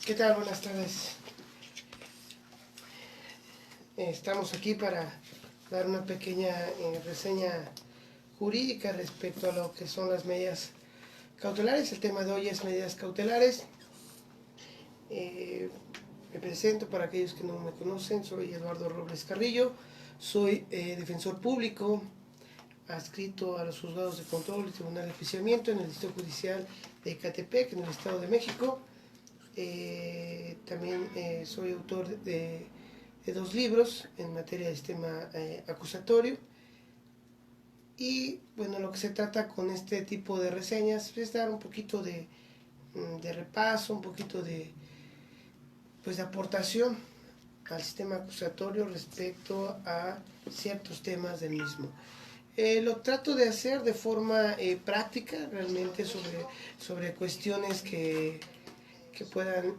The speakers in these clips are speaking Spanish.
¿Qué tal? Buenas tardes. Estamos aquí para dar una pequeña reseña jurídica respecto a lo que son las medidas cautelares. El tema de hoy es medidas cautelares. Me presento para aquellos que no me conocen. Soy Eduardo Robles Carrillo. Soy defensor público adscrito a los juzgados de control y tribunal de enjuiciamiento en el Distrito Judicial de Ecatepec, en el Estado de México. También soy autor de 2 libros en materia de sistema acusatorio. Y bueno, lo que se trata con este tipo de reseñas es dar un poquito de repaso, un poquito de aportación al sistema acusatorio respecto a ciertos temas del mismo. Lo trato de hacer de forma práctica, realmente sobre cuestiones que puedan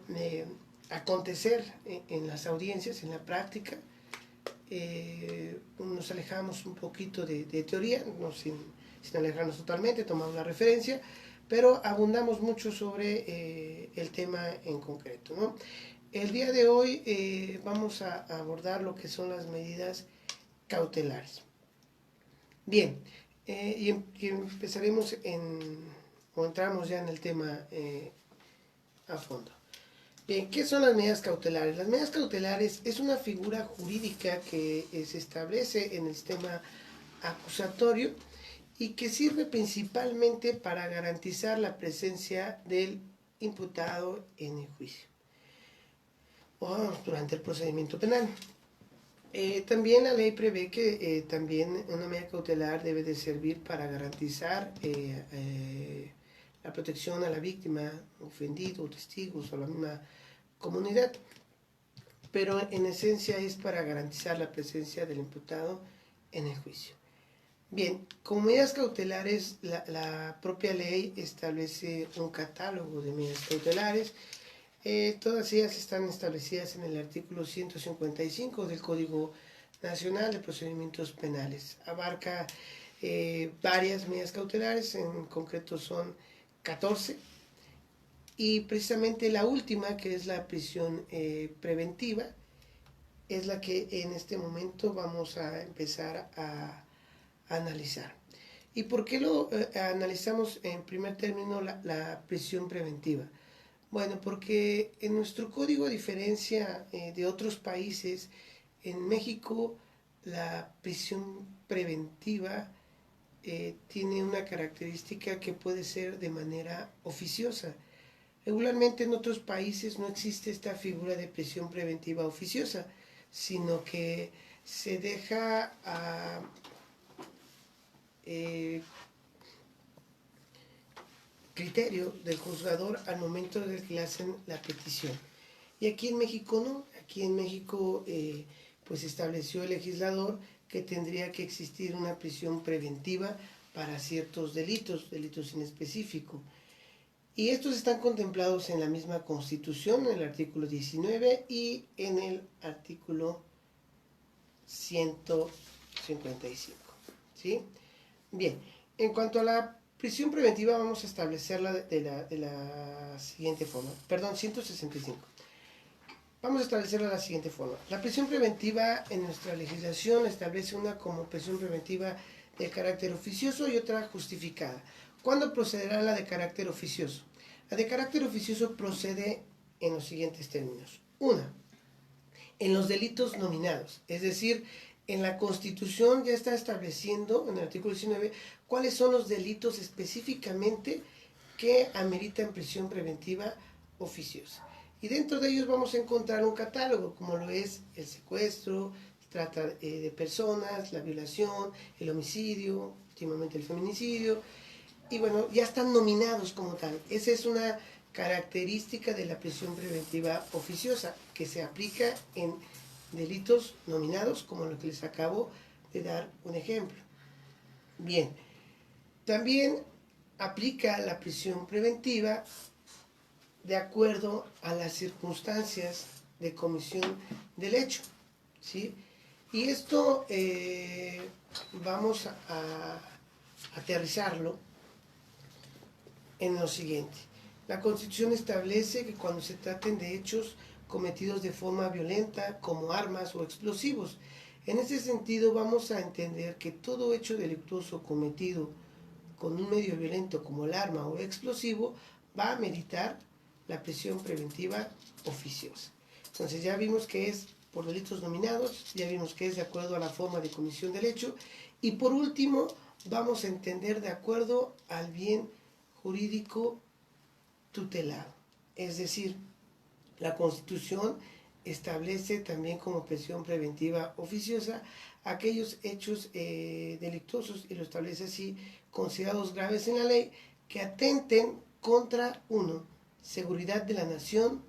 acontecer en las audiencias, en la práctica. Nos alejamos un poquito de teoría, no sin alejarnos totalmente, tomamos la referencia, pero abundamos mucho sobre el tema en concreto, ¿no? El día de hoy vamos a abordar lo que son las medidas cautelares. Bien, y empezaremos o entramos ya en el tema a fondo. Bien, ¿qué son las medidas cautelares? Las medidas cautelares es una figura jurídica que se establece en el sistema acusatorio y que sirve principalmente para garantizar la presencia del imputado en el juicio o durante el procedimiento penal. También la ley prevé que también una medida cautelar debe de servir para garantizar la protección a la víctima, ofendido, testigos o la misma comunidad, pero en esencia es para garantizar la presencia del imputado en el juicio. Bien, como medidas cautelares, la propia ley establece un catálogo de medidas cautelares. Todas ellas están establecidas en el artículo 155 del Código Nacional de Procedimientos Penales. Abarca varias medidas cautelares, en concreto son 14, y precisamente la última, que es la prisión preventiva, es la que en este momento vamos a empezar a analizar. ¿Y por qué lo analizamos en primer término la prisión preventiva? Bueno, porque en nuestro código, a diferencia de otros países, en México la prisión preventiva tiene una característica que puede ser de manera oficiosa. Regularmente en otros países no existe esta figura de prisión preventiva oficiosa, sino que se deja a criterio del juzgador al momento de que le hacen la petición. Y aquí en México no, aquí en México pues estableció el legislador que tendría que existir una prisión preventiva para ciertos delitos en específico. Y estos están contemplados en la misma Constitución, en el artículo 19 y en el artículo 155. ¿Sí? Bien, en cuanto a la prisión preventiva vamos a establecerla de la siguiente forma. Perdón, 165. Vamos a establecerla de la siguiente forma. La prisión preventiva en nuestra legislación establece una como prisión preventiva de carácter oficioso y otra justificada. ¿Cuándo procederá la de carácter oficioso? La de carácter oficioso procede en los siguientes términos. Una, en los delitos nominados, es decir, en la Constitución ya está estableciendo, en el artículo 19, cuáles son los delitos específicamente que ameritan prisión preventiva oficiosa. Y dentro de ellos vamos a encontrar un catálogo, como lo es el secuestro, trata de personas, la violación, el homicidio, últimamente el feminicidio, y bueno, ya están nominados como tal. Esa es una característica de la prisión preventiva oficiosa, que se aplica en delitos nominados, como lo que les acabo de dar un ejemplo. Bien, también aplica la prisión preventiva de acuerdo a las circunstancias de comisión del hecho, ¿sí? Y esto vamos a aterrizarlo en lo siguiente. La Constitución establece que cuando se traten de hechos cometidos de forma violenta, como armas o explosivos, en ese sentido vamos a entender que todo hecho delictuoso cometido con un medio violento como el arma o explosivo va a meritar la prisión preventiva oficiosa. Entonces ya vimos que es por delitos nominados, ya vimos que es de acuerdo a la forma de comisión del hecho, y por último vamos a entender de acuerdo al bien jurídico tutelado. Es decir, la Constitución establece también como prisión preventiva oficiosa aquellos hechos delictuosos, y lo establece así, considerados graves en la ley, que atenten contra 1. Seguridad de la nación,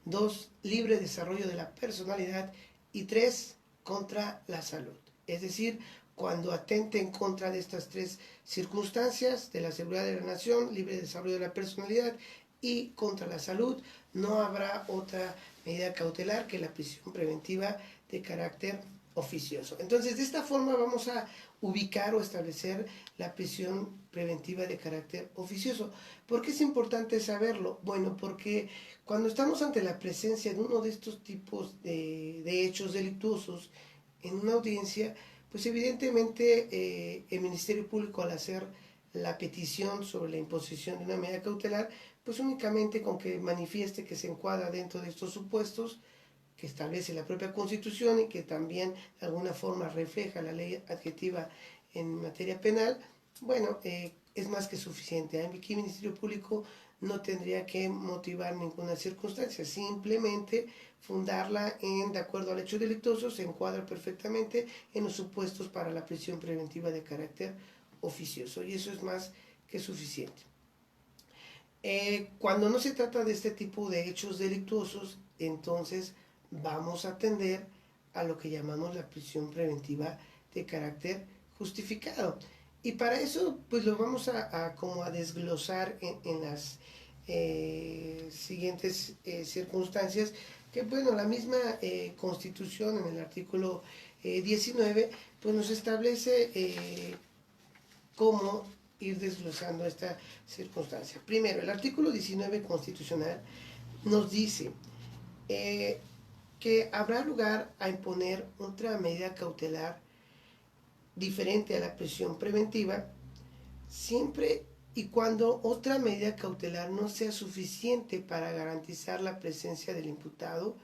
2. Libre desarrollo de la personalidad, y 3. Contra la salud. Es decir, cuando atente en contra de estas 3 circunstancias, de la seguridad de la nación, libre desarrollo de la personalidad y contra la salud, no habrá otra medida cautelar que la prisión preventiva de carácter oficioso. Entonces, de esta forma vamos a ubicar o establecer la prisión preventiva de carácter oficioso. ¿Por qué es importante saberlo? Bueno, porque cuando estamos ante la presencia de uno de estos tipos de hechos delictuosos en una audiencia, pues evidentemente el Ministerio Público, al hacer la petición sobre la imposición de una medida cautelar, pues únicamente con que manifieste que se encuadra dentro de estos supuestos que establece la propia Constitución y que también de alguna forma refleja la ley adjetiva en materia penal, bueno, es más que suficiente. Aquí el Ministerio Público no tendría que motivar ninguna circunstancia, simplemente fundarla de acuerdo al hecho delictuoso, se encuadra perfectamente en los supuestos para la prisión preventiva de carácter oficioso, y eso es más que suficiente. Cuando no se trata de este tipo de hechos delictuosos, entonces vamos a atender a lo que llamamos la prisión preventiva de carácter justificado. Y para eso, pues lo vamos como a desglosar en las siguientes circunstancias, que bueno, la misma Constitución en el artículo 19, pues nos establece cómo ir desglosando esta circunstancia. Primero, el artículo 19 constitucional nos dice que habrá lugar a imponer otra medida cautelar diferente a la prisión preventiva, siempre y cuando otra medida cautelar no sea suficiente para garantizar la presencia del imputado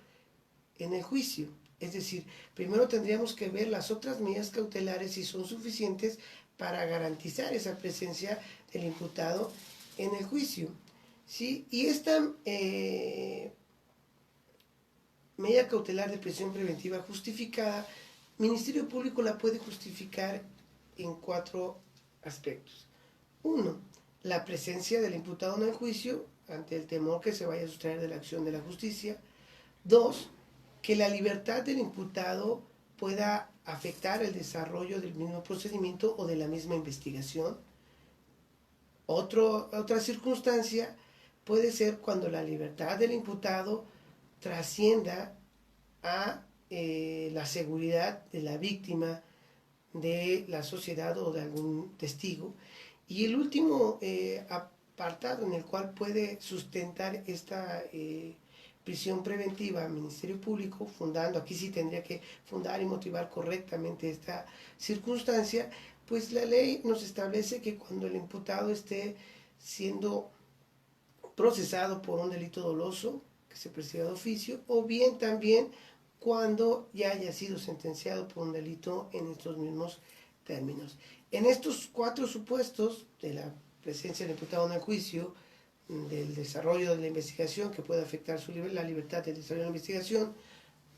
en el juicio. Es decir, primero tendríamos que ver las otras medidas cautelares si son suficientes para garantizar esa presencia del imputado en el juicio, ¿sí? Y esta medida cautelar de prisión preventiva justificada, el Ministerio Público la puede justificar en 4 aspectos. 1. La presencia del imputado en el juicio ante el temor que se vaya a sustraer de la acción de la justicia. 2. Que la libertad del imputado pueda afectar el desarrollo del mismo procedimiento o de la misma investigación. Otra circunstancia puede ser cuando la libertad del imputado trascienda a la seguridad de la víctima, de la sociedad o de algún testigo. Y el último apartado en el cual puede sustentar esta prisión preventiva al Ministerio Público, aquí sí tendría que fundar y motivar correctamente esta circunstancia, pues la ley nos establece que cuando el imputado esté siendo procesado por un delito doloso, que se persiga de oficio, o bien también cuando ya haya sido sentenciado por un delito en estos mismos términos. En estos 4 supuestos de la presencia del imputado en el juicio, del desarrollo de la investigación que puede afectar la libertad del desarrollo de la investigación,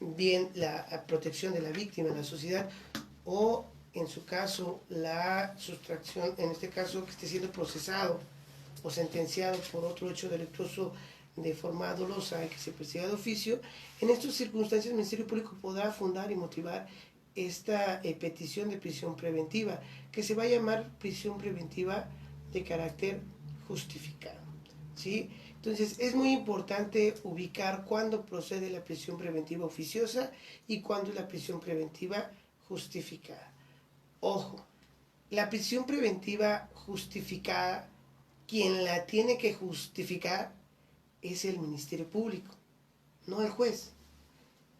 bien la protección de la víctima en la sociedad, o en su caso la sustracción, en este caso que esté siendo procesado o sentenciado por otro hecho delictuoso de forma dolosa y que se persiga de oficio, en estas circunstancias el Ministerio Público podrá fundar y motivar esta petición de prisión preventiva, que se va a llamar prisión preventiva de carácter justificado, ¿sí? Entonces es muy importante ubicar cuándo procede la prisión preventiva oficiosa y cuándo es la prisión preventiva justificada. Ojo, la prisión preventiva justificada, quien la tiene que justificar es el Ministerio Público, no el juez.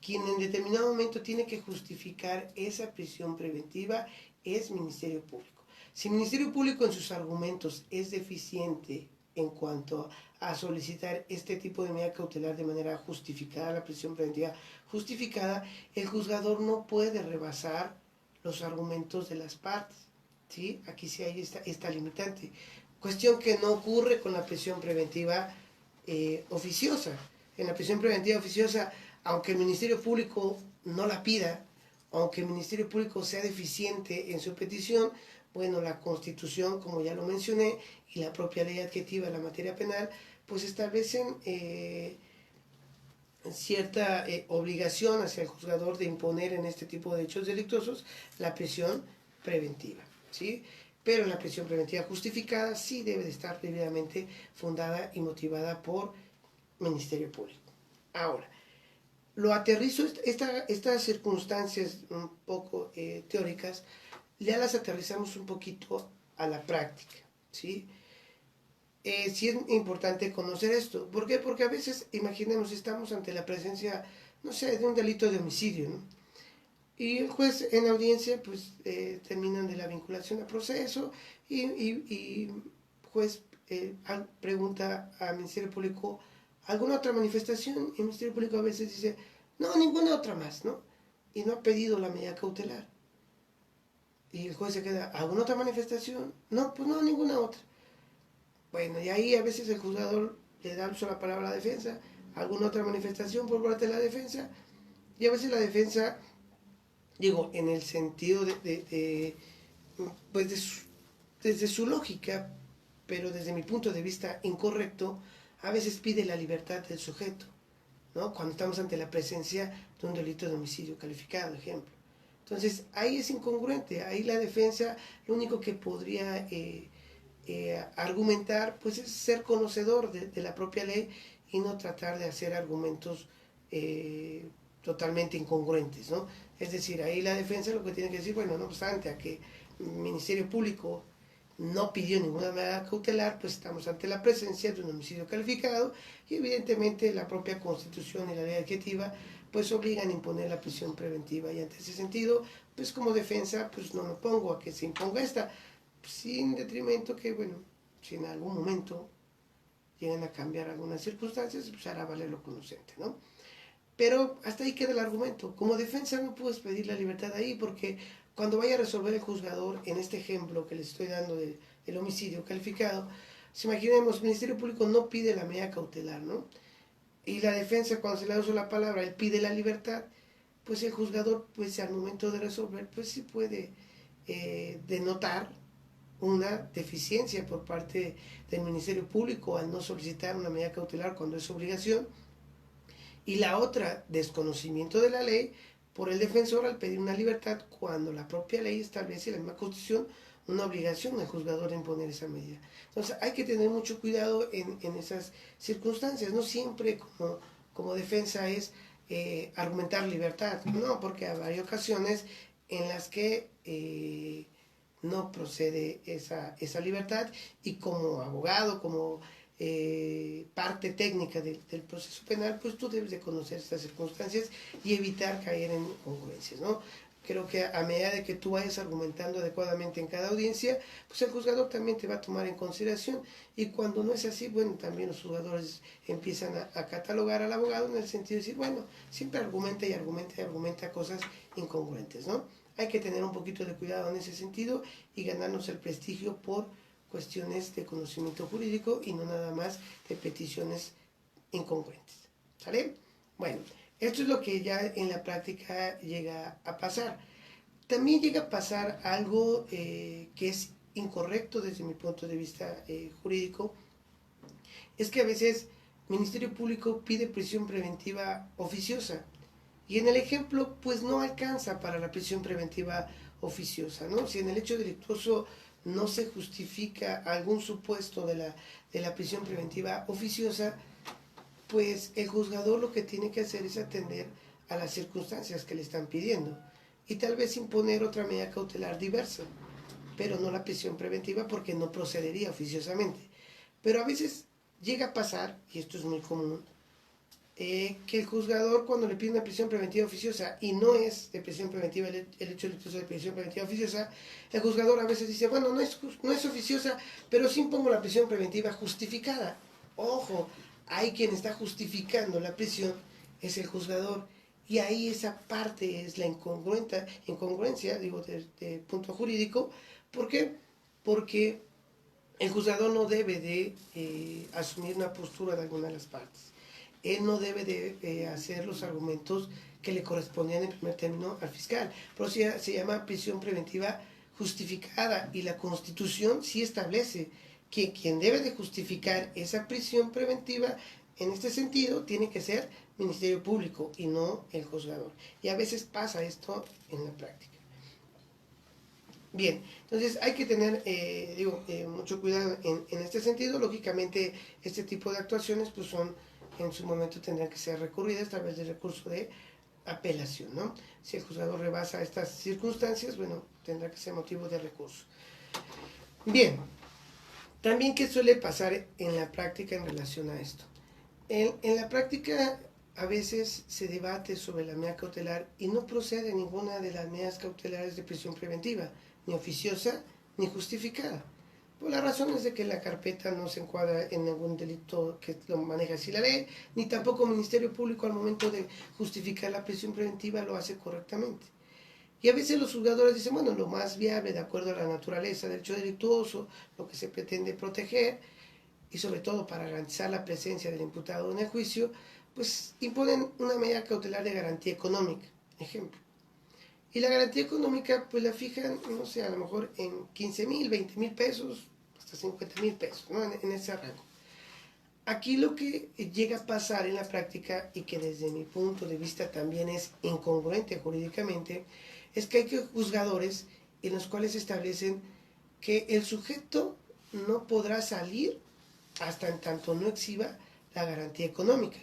Quien en determinado momento tiene que justificar esa prisión preventiva es Ministerio Público. Si el Ministerio Público en sus argumentos es deficiente en cuanto a solicitar este tipo de medida cautelar de manera justificada, la prisión preventiva justificada, el juzgador no puede rebasar los argumentos de las partes. ¿Sí? Aquí sí hay esta limitante. Cuestión que no ocurre con la prisión preventiva oficiosa. En la prisión preventiva oficiosa, aunque el Ministerio Público no la pida, aunque el Ministerio Público sea deficiente en su petición, bueno, la Constitución, como ya lo mencioné, y la propia ley adjetiva de la materia penal, pues establecen cierta obligación hacia el juzgador de imponer en este tipo de hechos delictuosos la prisión preventiva, ¿sí? Pero la prisión preventiva justificada sí debe de estar debidamente fundada y motivada por Ministerio Público. Ahora, lo aterrizo, estas circunstancias un poco teóricas, ya las aterrizamos un poquito a la práctica, ¿sí? Sí es importante conocer esto. ¿Por qué? Porque a veces, imaginemos, estamos ante la presencia, no sé, de un delito de homicidio, ¿no? Y el juez en audiencia, pues, terminan de la vinculación a proceso y juez pregunta al Ministerio Público alguna otra manifestación y el Ministerio Público a veces dice, no, ninguna otra más, ¿no? Y no ha pedido la medida cautelar. Y el juez se queda, ¿alguna otra manifestación? No, pues no, ninguna otra. Bueno, y ahí a veces el juzgador le da uso la palabra a la defensa, alguna otra manifestación por parte de la defensa, y a veces la defensa, digo, en el sentido pues desde su lógica, pero desde mi punto de vista incorrecto, a veces pide la libertad del sujeto, ¿no? Cuando estamos ante la presencia de un delito de homicidio calificado, ejemplo. Entonces, ahí es incongruente, ahí la defensa lo único que podría argumentar, pues es ser conocedor de la propia ley y no tratar de hacer argumentos totalmente incongruentes, ¿no? Es decir, ahí la defensa lo que tiene que decir, bueno, no obstante a que el Ministerio Público no pidió ninguna medida cautelar, pues estamos ante la presencia de un homicidio calificado y evidentemente la propia Constitución y la ley adjetiva pues obligan a imponer la prisión preventiva y ante ese sentido, pues como defensa, pues no me opongo a que se imponga esta, sin detrimento que, bueno, si en algún momento llegan a cambiar algunas circunstancias, pues hará valer lo conocente, ¿no? Pero hasta ahí queda el argumento. Como defensa no puedes pedir la libertad ahí porque cuando vaya a resolver el juzgador, en este ejemplo que les estoy dando del homicidio calificado, si imaginemos, el Ministerio Público no pide la medida cautelar, ¿no? Y la defensa, cuando se le da uso la palabra, él pide la libertad, pues el juzgador, pues al momento de resolver, pues sí puede denotar una deficiencia por parte del Ministerio Público al no solicitar una medida cautelar cuando es obligación, y la otra, desconocimiento de la ley por el defensor al pedir una libertad cuando la propia ley establece, la misma Constitución, una obligación al juzgador de imponer esa medida. Entonces hay que tener mucho cuidado en esas circunstancias, no siempre como defensa es argumentar libertad, no, porque hay ocasiones en las que no procede esa libertad y como abogado, como parte técnica del proceso penal, pues tú debes de conocer estas circunstancias y evitar caer en congruencias, ¿no? Creo que a medida de que tú vayas argumentando adecuadamente en cada audiencia, pues el juzgador también te va a tomar en consideración y cuando no es así, bueno, también los juzgadores empiezan a catalogar al abogado en el sentido de decir, bueno, siempre argumenta y argumenta y argumenta cosas incongruentes, ¿no? Hay que tener un poquito de cuidado en ese sentido y ganarnos el prestigio por cuestiones de conocimiento jurídico y no nada más de peticiones incongruentes. ¿Sale? Bueno, esto es lo que ya en la práctica llega a pasar. También llega a pasar algo que es incorrecto desde mi punto de vista jurídico, es que a veces el Ministerio Público pide prisión preventiva oficiosa y en el ejemplo pues no alcanza para la prisión preventiva oficiosa, ¿no? Si en el hecho delictuoso no se justifica algún supuesto de la prisión preventiva oficiosa, pues el juzgador lo que tiene que hacer es atender a las circunstancias que le están pidiendo y tal vez imponer otra medida cautelar diversa, pero no la prisión preventiva porque no procedería oficiosamente. Pero a veces llega a pasar, y esto es muy común, que el juzgador cuando le pide una prisión preventiva oficiosa y no es de prisión preventiva el hecho delictuoso de prisión preventiva oficiosa, el juzgador a veces dice, bueno, no es oficiosa, pero sí impongo la prisión preventiva justificada. Ojo, hay quien está justificando la prisión, es el juzgador, y ahí esa parte es la incongruencia, digo, de punto jurídico. ¿Por qué? Porque el juzgador no debe de asumir una postura de alguna de las partes. Él no debe de hacer los argumentos que le correspondían en primer término al fiscal. Por eso se llama prisión preventiva justificada, y la Constitución sí establece que quien debe de justificar esa prisión preventiva en este sentido tiene que ser Ministerio Público y no el juzgador. Y a veces pasa esto en la práctica. Bien, entonces hay que tener mucho cuidado en este sentido. Lógicamente, este tipo de actuaciones pues son, en su momento tendrán que ser recurridas a través del recurso de apelación, ¿no? Si el juzgador rebasa estas circunstancias, bueno, tendrá que ser motivo de recurso. Bien, también, ¿qué suele pasar en la práctica en relación a esto? En la práctica a veces se debate sobre la medida cautelar y no procede ninguna de las medidas cautelares de prisión preventiva, ni oficiosa ni justificada. Por las razones de que la carpeta no se encuadra en ningún delito que lo maneja así la ley, ni tampoco el Ministerio Público al momento de justificar la prisión preventiva lo hace correctamente. Y a veces los juzgadores dicen, bueno, lo más viable de acuerdo a la naturaleza del hecho delictuoso, lo que se pretende proteger, y sobre todo para garantizar la presencia del imputado en el juicio, pues imponen una medida cautelar de garantía económica, ejemplo. Y la garantía económica pues la fijan, no sé, a lo mejor en 15,000, 20,000 pesos, hasta 50,000 pesos, ¿no? En ese rango. Aquí lo que llega a pasar en la práctica, y que desde mi punto de vista también es incongruente jurídicamente, es que hay juzgadores en los cuales establecen que el sujeto no podrá salir hasta en tanto no exhiba la garantía económica.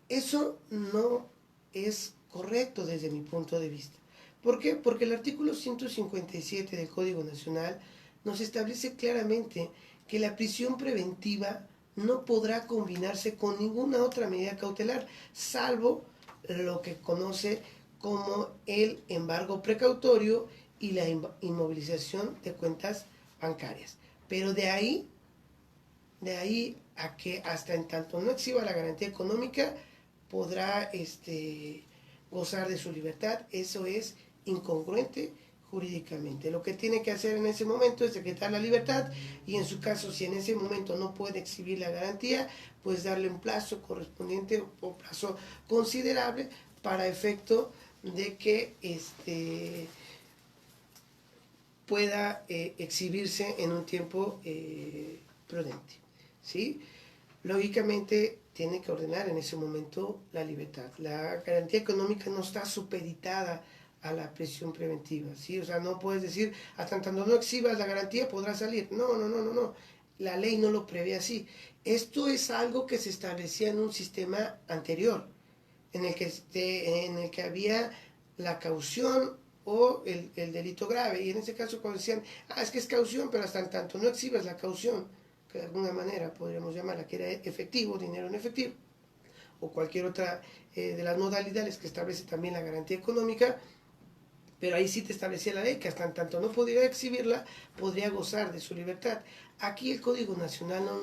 Eso no es correcto desde mi punto de vista. ¿Por qué? Porque el artículo 157 del Código Nacional nos establece claramente que la prisión preventiva no podrá combinarse con ninguna otra medida cautelar, salvo lo que conoce como el embargo precautorio y la inmovilización de cuentas bancarias. Pero de ahí a que hasta en tanto no exhiba la garantía económica podrá gozar de su libertad, eso es incongruente jurídicamente. Lo que tiene que hacer en ese momento es decretar la libertad, y en su caso, si en ese momento no puede exhibir la garantía, pues darle un plazo correspondiente o plazo considerable para efecto de que pueda exhibirse en un tiempo prudente, ¿sí? Lógicamente tiene que ordenar en ese momento la libertad. La garantía económica no está supeditada a la prisión preventiva, ¿sí? O sea, no puedes decir, hasta tanto no exhibas la garantía podrás salir. No. La ley no lo prevé así. Esto es algo que se establecía en un sistema anterior, en el que había la caución o el delito grave. Y en ese caso cuando decían, es que es caución, pero hasta tanto no exhibas la caución, que de alguna manera podríamos llamarla que era efectivo, dinero en efectivo, o cualquier otra de las modalidades que establece también la garantía económica, pero ahí sí te establecía la ley que hasta tanto no pudiera exhibirla, podría gozar de su libertad. Aquí el Código Nacional no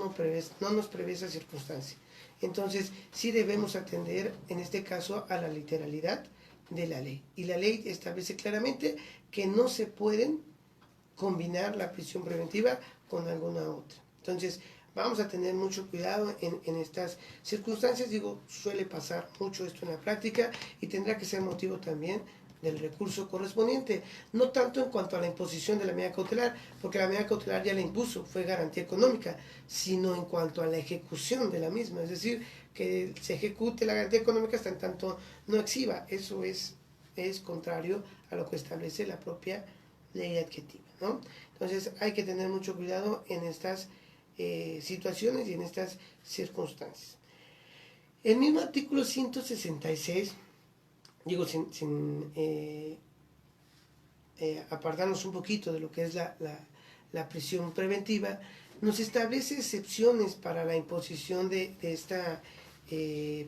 nos prevé esa circunstancia. Entonces sí debemos atender en este caso a la literalidad de la ley. Y la ley establece claramente que no se pueden combinar la prisión preventiva con alguna otra. Entonces, vamos a tener mucho cuidado en estas circunstancias. Digo, suele pasar mucho esto en la práctica y tendrá que ser motivo también del recurso correspondiente, no tanto en cuanto a la imposición de la medida cautelar, porque la medida cautelar ya la impuso, fue garantía económica, sino en cuanto a la ejecución de la misma, es decir, que se ejecute la garantía económica hasta en tanto no exhiba. Eso es contrario a lo que establece la propia ley adjetiva, ¿no? Entonces hay que tener mucho cuidado en estas situaciones y en estas circunstancias. El mismo artículo 166, digo, sin apartarnos un poquito de lo que es la prisión preventiva, nos establece excepciones para la imposición de esta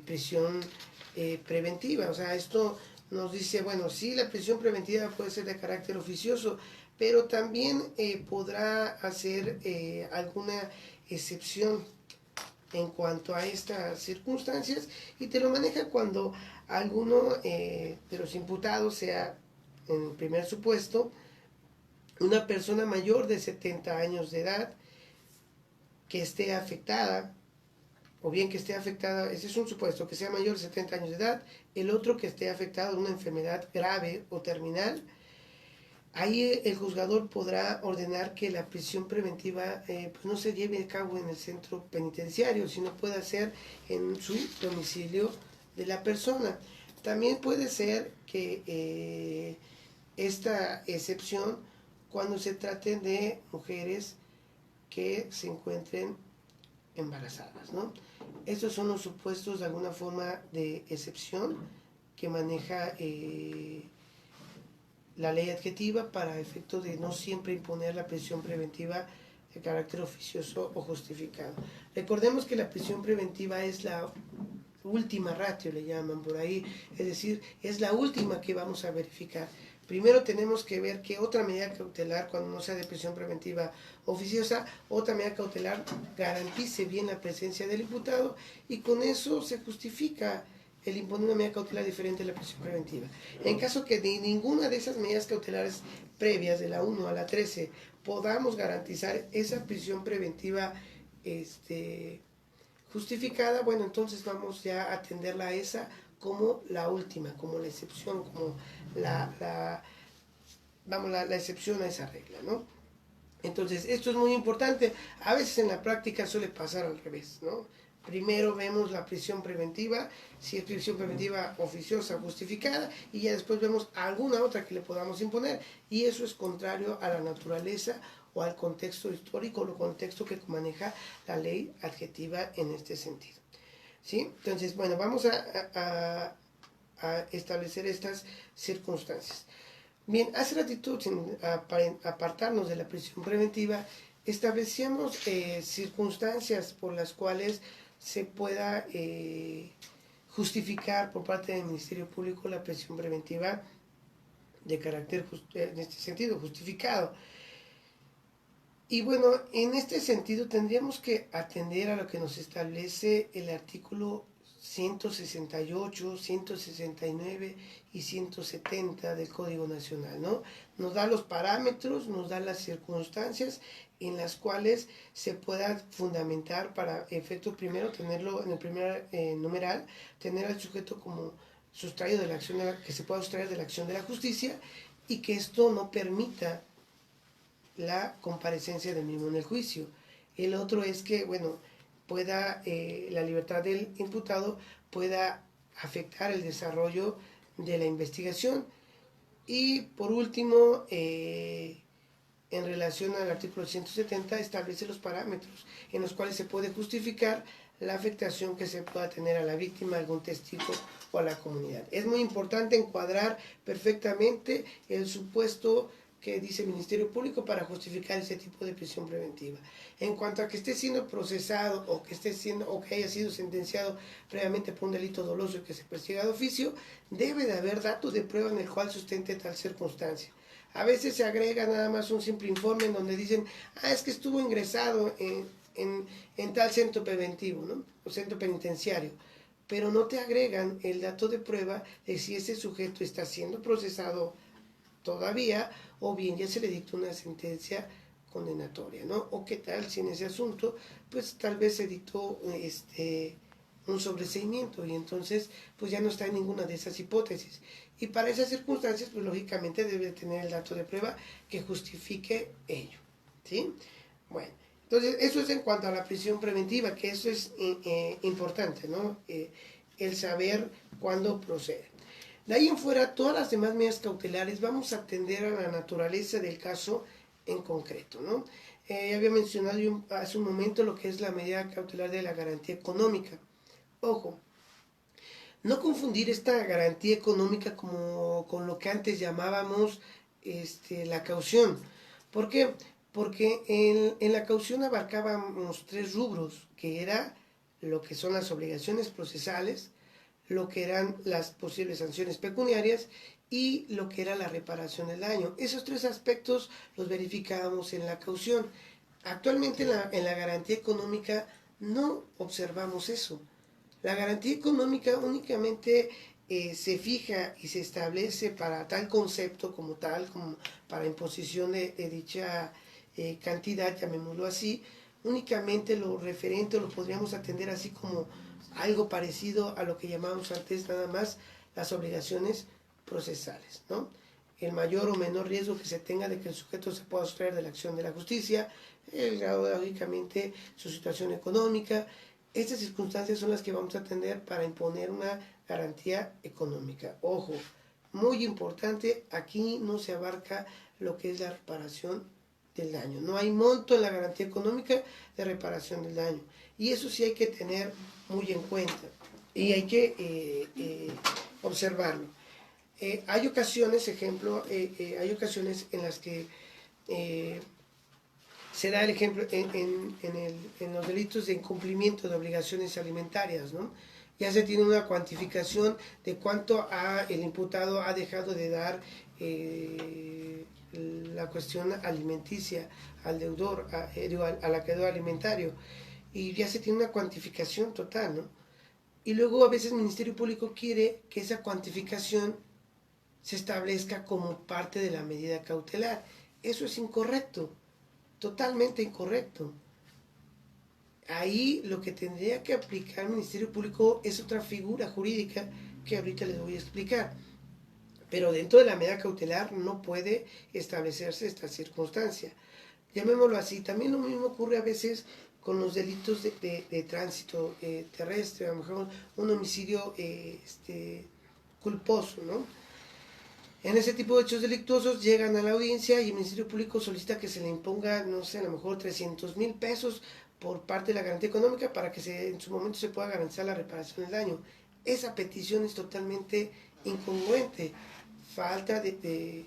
prisión preventiva. O sea, esto nos dice, bueno, sí, la prisión preventiva puede ser de carácter oficioso, pero también podrá hacer alguna excepción en cuanto a estas circunstancias, y te lo maneja cuando alguno de los imputados sea, en primer supuesto, una persona mayor de 70 años de edad que esté afectada, o bien que esté afectada, ese es un supuesto, que sea mayor de 70 años de edad, el otro que esté afectado de una enfermedad grave o terminal. Ahí el juzgador podrá ordenar que la prisión preventiva pues no se lleve a cabo en el centro penitenciario, sino pueda ser en su domicilio de la persona. También puede ser que esta excepción cuando se trate de mujeres que se encuentren embarazadas, ¿no? Estos son los supuestos de alguna forma de excepción que maneja la ley adjetiva para efecto de no siempre imponer la prisión preventiva de carácter oficioso o justificado. Recordemos que la prisión preventiva es la última ratio, le llaman por ahí, es decir, es la última que vamos a verificar. Primero tenemos que ver que otra medida cautelar, cuando no sea de prisión preventiva oficiosa, otra medida cautelar garantice bien la presencia del imputado, y con eso se justifica el imponer una medida cautelar diferente a la prisión preventiva. En caso que de ninguna de esas medidas cautelares previas, de la 1 a la 13, podamos garantizar esa prisión preventiva justificada, bueno, entonces vamos ya a atenderla a esa como la última, como la excepción, como la excepción a esa regla, ¿no? Entonces, esto es muy importante. A veces en la práctica suele pasar al revés, ¿no? Primero vemos la prisión preventiva, si es prisión preventiva oficiosa justificada, y ya después vemos alguna otra que le podamos imponer, y eso es contrario a la naturaleza o al contexto histórico, o el contexto que maneja la ley adjetiva en este sentido, ¿sí? Entonces, bueno, vamos a establecer estas circunstancias. Bien, hace ratito, sin apartarnos de la prisión preventiva, establecíamos circunstancias por las cuales se pueda justificar por parte del Ministerio Público la prisión preventiva de carácter, en este sentido, justificado. Y bueno, en este sentido tendríamos que atender a lo que nos establece el artículo 168, 169 y 170 del Código Nacional, ¿no? Nos da los parámetros, nos da las circunstancias en las cuales se pueda fundamentar para efecto primero tenerlo en el primer numeral, tener al sujeto como sustraído de la acción, que se pueda sustraer de la acción de la justicia, y que esto no permita la comparecencia del mismo en el juicio. El otro es que, bueno, pueda la libertad del imputado pueda afectar el desarrollo de la investigación. Y por último, en relación al artículo 170, establece los parámetros en los cuales se puede justificar la afectación que se pueda tener a la víctima, a algún testigo o a la comunidad. Es muy importante encuadrar perfectamente el supuesto que dice el Ministerio Público para justificar ese tipo de prisión preventiva. En cuanto a que esté siendo procesado o que haya sido sentenciado previamente por un delito doloso y que se persiga de oficio, debe de haber datos de prueba en el cual sustente tal circunstancia. A veces se agrega nada más un simple informe en donde dicen, es que estuvo ingresado en tal centro preventivo, ¿no? O centro penitenciario, pero no te agregan el dato de prueba de si ese sujeto está siendo procesado todavía, o bien ya se le dictó una sentencia condenatoria, ¿no? O qué tal si en ese asunto, pues tal vez se dictó un sobreseimiento, y entonces pues ya no está en ninguna de esas hipótesis. Y para esas circunstancias, pues lógicamente debe tener el dato de prueba que justifique ello, ¿sí? Bueno, entonces eso es en cuanto a la prisión preventiva, que eso es importante, ¿no? El saber cuándo procede. De ahí en fuera, todas las demás medidas cautelares vamos a atender a la naturaleza del caso en concreto, ¿no? Había mencionado yo hace un momento lo que es la medida cautelar de la garantía económica. Ojo, no confundir esta garantía económica con lo que antes llamábamos la caución. ¿Por qué? porque en la caución abarcábamos tres rubros, que era lo que son las obligaciones procesales, lo que eran las posibles sanciones pecuniarias y lo que era la reparación del daño. Esos tres aspectos los verificábamos en la caución. Actualmente en la garantía económica no observamos eso. La garantía económica únicamente se fija y se establece para tal concepto como tal, como para imposición de dicha cantidad, llamémoslo así. Únicamente lo referente lo podríamos atender así como algo parecido a lo que llamábamos antes nada más las obligaciones procesales, ¿no? El mayor o menor riesgo que se tenga de que el sujeto se pueda sustraer de la acción de la justicia, el grado, lógicamente, su situación económica. Estas circunstancias son las que vamos a atender para imponer una garantía económica. Ojo, muy importante, aquí no se abarca lo que es la reparación del daño. No hay monto en la garantía económica de reparación del daño. Y eso sí hay que tener muy en cuenta y hay que observarlo. Hay ocasiones, ejemplo, hay ocasiones en las que se da el ejemplo en los delitos de incumplimiento de obligaciones alimentarias, ¿no? Ya se tiene una cuantificación de cuánto el imputado ha dejado de dar la cuestión alimenticia al deudor, al acreedor alimentario, y ya se tiene una cuantificación total, ¿no? Y luego a veces el Ministerio Público quiere que esa cuantificación se establezca como parte de la medida cautelar. Eso es incorrecto, totalmente incorrecto. Ahí lo que tendría que aplicar el Ministerio Público es otra figura jurídica que ahorita les voy a explicar. Pero dentro de la medida cautelar no puede establecerse esta circunstancia. Llamémoslo así. También lo mismo ocurre a veces con los delitos de tránsito terrestre, a lo mejor un homicidio culposo, ¿no? En ese tipo de hechos delictuosos llegan a la audiencia y el Ministerio Público solicita que se le imponga, no sé, a lo mejor 300,000 pesos por parte de la garantía económica para que en su momento se pueda garantizar la reparación del daño. Esa petición es totalmente incongruente, falta de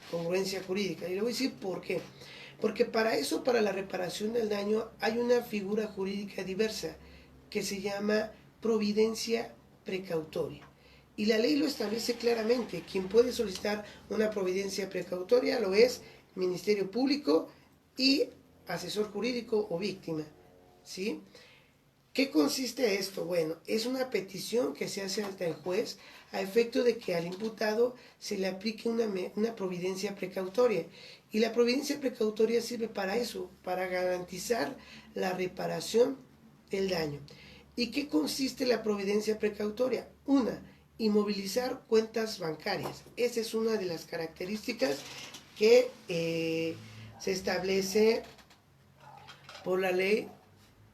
congruencia jurídica. Y le voy a decir por qué. Porque para eso, para la reparación del daño, hay una figura jurídica diversa que se llama providencia precautoria. Y la ley lo establece claramente. Quien puede solicitar una providencia precautoria lo es Ministerio Público y asesor jurídico o víctima, ¿sí? ¿Qué consiste esto? Bueno, es una petición que se hace ante el juez a efecto de que al imputado se le aplique una providencia precautoria. Y la providencia precautoria sirve para eso, para garantizar la reparación del daño. ¿Y qué consiste la providencia precautoria? Una, inmovilizar cuentas bancarias. Esa es una de las características que se establece por la ley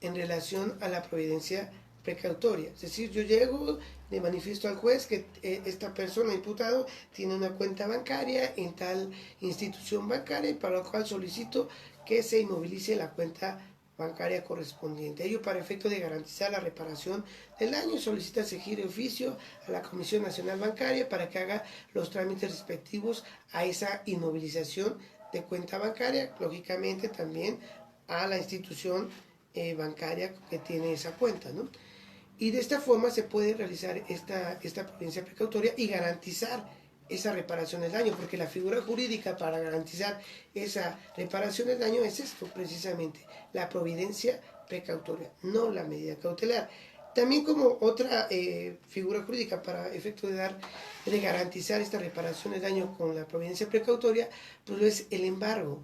en relación a la providencia precautoria. Es decir, yo llego, le manifiesto al juez que esta persona, imputado, tiene una cuenta bancaria en tal institución bancaria para la cual solicito que se inmovilice la cuenta bancaria correspondiente. Ello para efecto de garantizar la reparación del daño solicita se gire oficio a la Comisión Nacional Bancaria para que haga los trámites respectivos a esa inmovilización de cuenta bancaria, lógicamente también a la institución bancaria que tiene esa cuenta, ¿no? Y de esta forma se puede realizar esta providencia precautoria y garantizar esa reparación del daño, porque la figura jurídica para garantizar esa reparación del daño es esto precisamente, la providencia precautoria, no la medida cautelar. También como otra figura jurídica para efecto de garantizar esta reparación del daño con la providencia precautoria, pues es el embargo.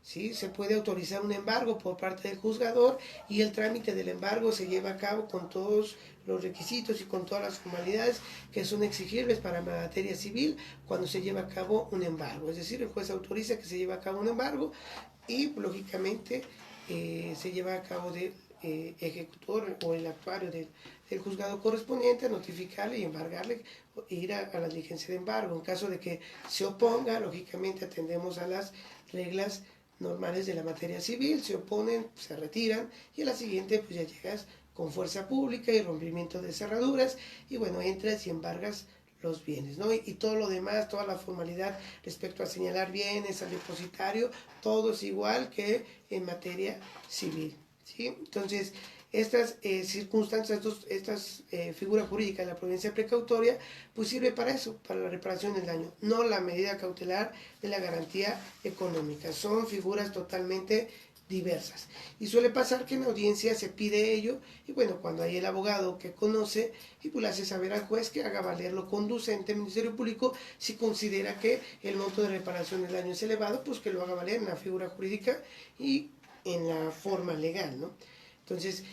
¿Sí? Se puede autorizar un embargo por parte del juzgador y el trámite del embargo se lleva a cabo con todos los requisitos y con todas las formalidades que son exigibles para materia civil cuando se lleva a cabo un embargo. Es decir, el juez autoriza que se lleve a cabo un embargo y lógicamente se lleva a cabo del ejecutor o el actuario del juzgado correspondiente a notificarle y embargarle e ir a la diligencia de embargo. En caso de que se oponga, lógicamente atendemos a las reglas normales de la materia civil, se oponen, se retiran y a la siguiente pues ya llegas con fuerza pública y rompimiento de cerraduras y bueno, entras y embargas los bienes, ¿no? Y todo lo demás, toda la formalidad respecto a señalar bienes, al depositario, todo es igual que en materia civil, ¿sí? Entonces, estas circunstancias, estas figuras jurídicas de la providencia precautoria, pues sirve para eso, para la reparación del daño, no la medida cautelar de la garantía económica. Son figuras totalmente diversas. Y suele pasar que en audiencia se pide ello, y bueno, cuando hay el abogado que conoce, y pues le hace saber al juez que haga valer lo conducente al Ministerio Público, si considera que el monto de reparación del daño es elevado, pues que lo haga valer en la figura jurídica y en la forma legal, ¿no? Entonces,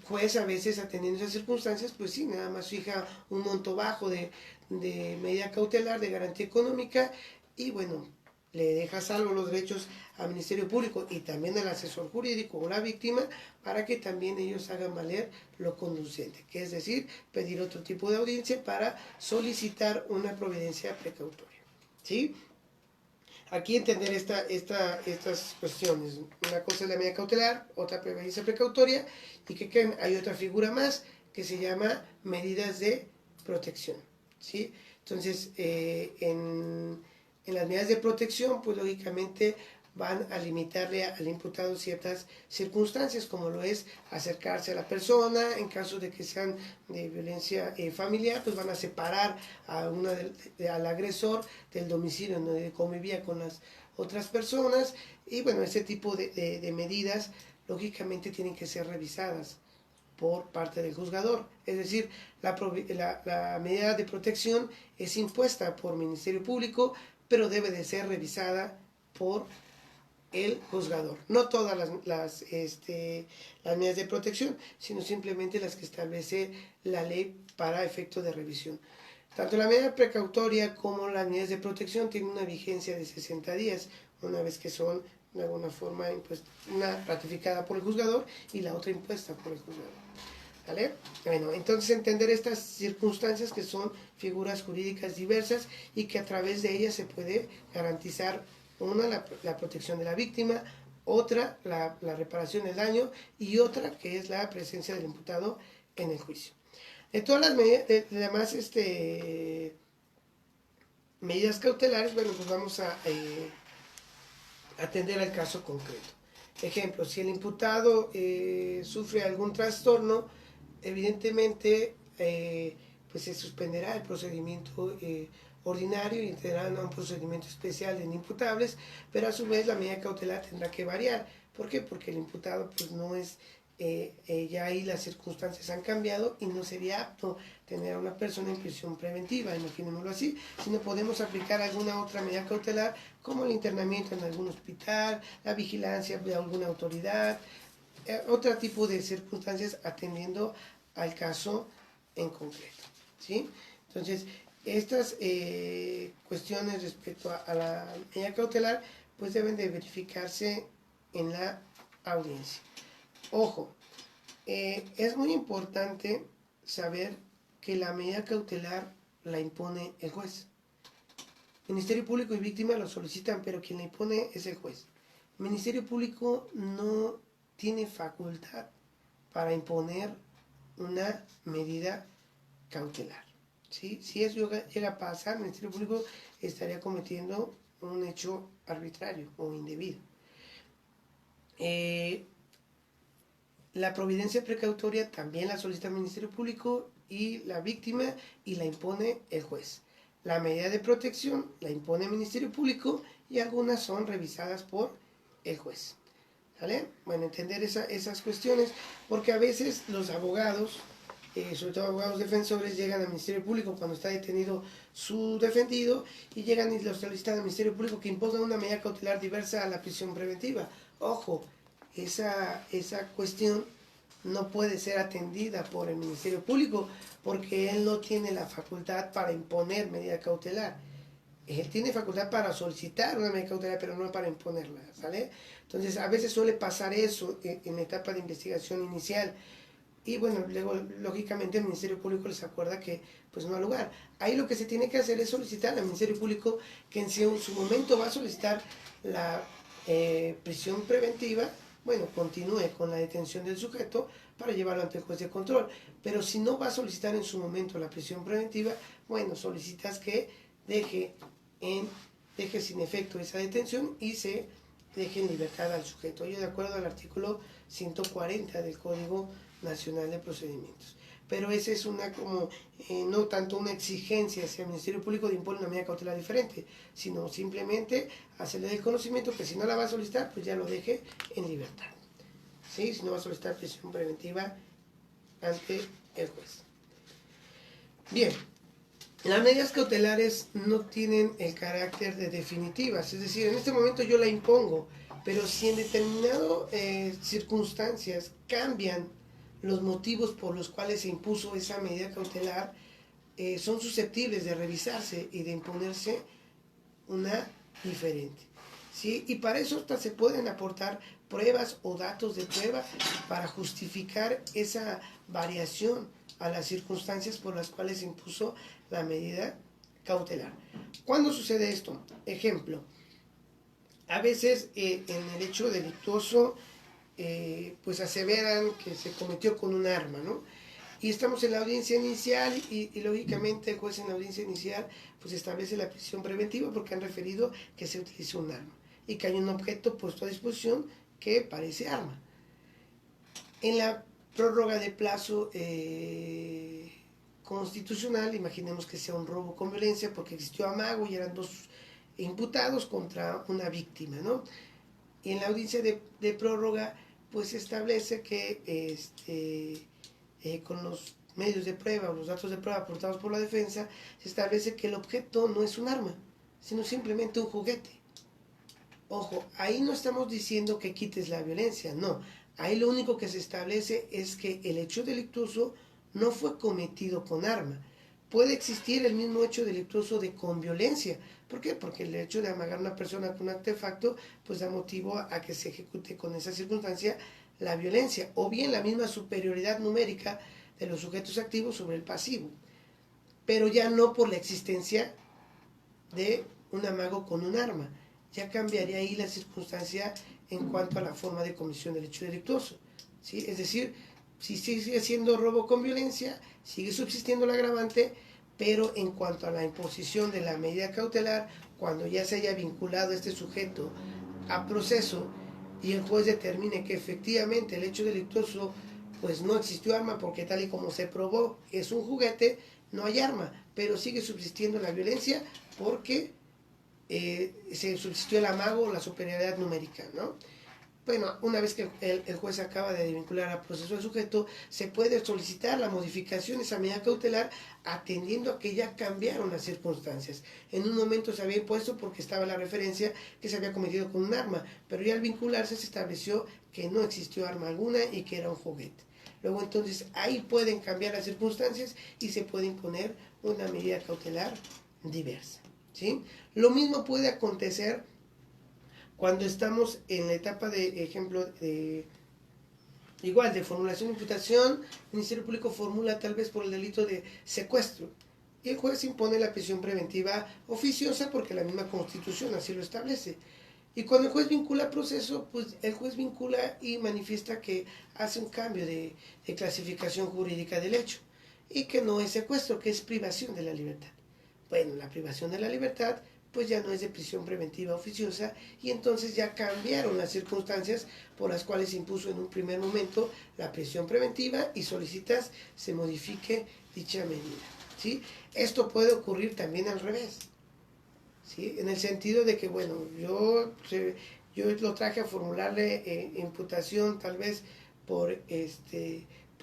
juez a veces atendiendo esas circunstancias, pues sí, nada más fija un monto bajo de medida cautelar, de garantía económica, y bueno, le deja salvo los derechos al Ministerio Público y también al asesor jurídico o la víctima para que también ellos hagan valer lo conducente, que es decir, pedir otro tipo de audiencia para solicitar una providencia precautoria, ¿sí? Aquí entender estas cuestiones. Una cosa es la medida cautelar, otra providencia precautoria, y que hay otra figura más que se llama medidas de protección, ¿sí? Entonces, en las medidas de protección, pues lógicamente van a limitarle al imputado ciertas circunstancias, como lo es acercarse a la persona, en caso de que sean de violencia familiar, pues van a separar al agresor del domicilio donde convivía con las otras personas, y bueno, ese tipo de medidas lógicamente tienen que ser revisadas por parte del juzgador, es decir, la medida de protección es impuesta por Ministerio Público, pero debe de ser revisada por el juzgador. No todas las medidas de protección, sino simplemente las que establece la ley para efecto de revisión. Tanto la medida precautoria como las medidas de protección tienen una vigencia de 60 días, una vez que son de alguna forma una ratificada por el juzgador y la otra impuesta por el juzgador. ¿Vale? Bueno, entonces entender estas circunstancias que son figuras jurídicas diversas y que a través de ellas se puede garantizar una, la protección de la víctima, otra, la reparación del daño, y otra que es la presencia del imputado en el juicio. De todas las demás medidas cautelares, bueno, pues vamos a atender al caso concreto. Ejemplo, si el imputado sufre algún trastorno, evidentemente pues se suspenderá el procedimiento ordinario y entrará a un procedimiento especial de inimputables, pero a su vez la medida cautelar tendrá que variar. ¿Por qué? Porque el imputado pues no es, ya ahí las circunstancias han cambiado y no sería apto tener a una persona en prisión preventiva, imaginémoslo así, sino podemos aplicar alguna otra medida cautelar como el internamiento en algún hospital, la vigilancia de alguna autoridad, otro tipo de circunstancias atendiendo al caso en concreto, ¿sí? Entonces, estas cuestiones respecto a la medida cautelar pues deben de verificarse en la audiencia. Ojo, es muy importante saber que la medida cautelar la impone el juez. Ministerio Público y víctima lo solicitan, pero quien la impone es el juez. El Ministerio Público no tiene facultad para imponer una medida cautelar, ¿sí? Si eso llega a pasar, el Ministerio Público estaría cometiendo un hecho arbitrario o indebido. La providencia precautoria también la solicita el Ministerio Público y la víctima, y la impone el juez. La medida de protección la impone el Ministerio Público y algunas son revisadas por el juez. ¿Vale? Bueno, entender esas cuestiones, porque a veces los abogados, sobre todo abogados defensores, llegan al Ministerio Público cuando está detenido su defendido y llegan y los solicitan al Ministerio Público que imponga una medida cautelar diversa a la prisión preventiva. Ojo, esa cuestión no puede ser atendida por el Ministerio Público porque él no tiene la facultad para imponer medida cautelar. Él tiene facultad para solicitar una medida cautelar, pero no para imponerla, ¿sale? Entonces, a veces suele pasar eso en la etapa de investigación inicial. Y bueno, luego, lógicamente, el Ministerio Público les acuerda que pues no ha lugar. Ahí lo que se tiene que hacer es solicitar al Ministerio Público que en su momento va a solicitar la prisión preventiva, bueno, continúe con la detención del sujeto para llevarlo ante el juez de control. Pero si no va a solicitar en su momento la prisión preventiva, bueno, solicitas que deje sin efecto esa detención y se deje en libertad al sujeto. Ello de acuerdo al artículo 140 del Código Nacional de Procedimientos. Pero esa es no tanto una exigencia hacia el Ministerio Público de imponer una medida cautelar diferente, sino simplemente hacerle el conocimiento que si no la va a solicitar, pues ya lo deje en libertad. ¿Sí? Si no va a solicitar prisión preventiva ante el juez. Bien, las medidas cautelares no tienen el carácter de definitivas, es decir, en este momento yo la impongo, pero si en determinadas circunstancias cambian los motivos por los cuales se impuso esa medida cautelar, son susceptibles de revisarse y de imponerse una diferente. ¿Sí? Y para eso hasta se pueden aportar pruebas o datos de prueba para justificar esa variación a las circunstancias por las cuales se impuso la medida cautelar. ¿Cuándo sucede esto? Ejemplo, a veces en el hecho delictuoso pues aseveran que se cometió con un arma, ¿no? Y estamos en la audiencia inicial y lógicamente el juez en la audiencia inicial pues establece la prisión preventiva porque han referido que se utilizó un arma y que hay un objeto puesto a disposición que parece arma. En la prórroga de plazo constitucional, imaginemos que sea un robo con violencia porque existió amago y eran dos imputados contra una víctima, ¿no? Y en la audiencia de prórroga pues se establece que con los medios de prueba o los datos de prueba aportados por la defensa, se establece que el objeto no es un arma, sino simplemente un juguete. Ojo, ahí no estamos diciendo que quites la violencia, no. Ahí lo único que se establece es que el hecho delictuoso no fue cometido con arma. Puede existir el mismo hecho delictuoso con violencia. ¿Por qué? Porque el hecho de amagar a una persona con un artefacto pues da motivo a que se ejecute con esa circunstancia la violencia, o bien la misma superioridad numérica de los sujetos activos sobre el pasivo, pero ya no por la existencia de un amago con un arma. Ya cambiaría ahí la circunstancia en cuanto a la forma de comisión del hecho delictuoso, ¿sí? Es decir, si sigue siendo robo con violencia, sigue subsistiendo el agravante, pero en cuanto a la imposición de la medida cautelar, cuando ya se haya vinculado este sujeto a proceso y el juez determine que efectivamente el hecho delictuoso pues no existió arma porque tal y como se probó es un juguete, no hay arma, pero sigue subsistiendo la violencia porque se subsistió el amago o la superioridad numérica, ¿no? Bueno, una vez que el juez acaba de vincular al proceso del sujeto, se puede solicitar la modificación de esa medida cautelar atendiendo a que ya cambiaron las circunstancias. En un momento se había impuesto porque estaba la referencia que se había cometido con un arma, pero ya al vincularse se estableció que no existió arma alguna y que era un juguete. Luego entonces ahí pueden cambiar las circunstancias y se puede imponer una medida cautelar diversa, ¿sí? Lo mismo puede acontecer cuando estamos en la etapa de ejemplo igual de formulación de imputación. El Ministerio Público formula tal vez por el delito de secuestro y el juez impone la prisión preventiva oficiosa porque la misma Constitución así lo establece. Y cuando el juez vincula proceso, pues el juez vincula y manifiesta que hace un cambio de clasificación jurídica del hecho y que no es secuestro, que es privación de la libertad. Bueno, la privación de la libertad pues ya no es de prisión preventiva oficiosa y entonces ya cambiaron las circunstancias por las cuales se impuso en un primer momento la prisión preventiva y solicitas se modifique dicha medida, ¿sí? Esto puede ocurrir también al revés, ¿sí? En el sentido de que, bueno, yo lo traje a formularle imputación tal vez por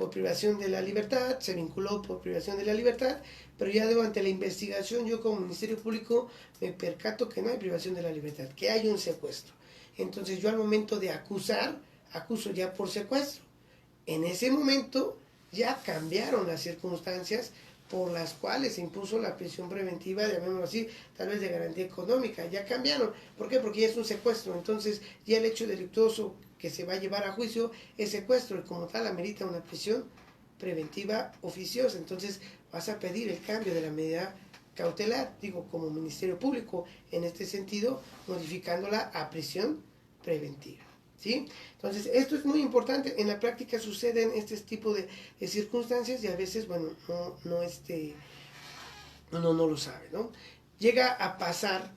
privación de la libertad, se vinculó por privación de la libertad, pero ya durante la investigación yo como Ministerio Público me percato que no hay privación de la libertad, que hay un secuestro. Entonces yo al momento de acusar, acuso ya por secuestro. En ese momento ya cambiaron las circunstancias por las cuales se impuso la prisión preventiva, llamémoslo así, tal vez de garantía económica, ya cambiaron. ¿Por qué? Porque ya es un secuestro, entonces ya el hecho delictuoso que se va a llevar a juicio es secuestro y como tal amerita una prisión preventiva oficiosa. Entonces vas a pedir el cambio de la medida cautelar, digo, como Ministerio Público, en este sentido, modificándola a prisión preventiva, ¿sí? Entonces, esto es muy importante. En la práctica suceden este tipo de circunstancias y a veces, bueno, uno no lo sabe, ¿no? Llega a pasar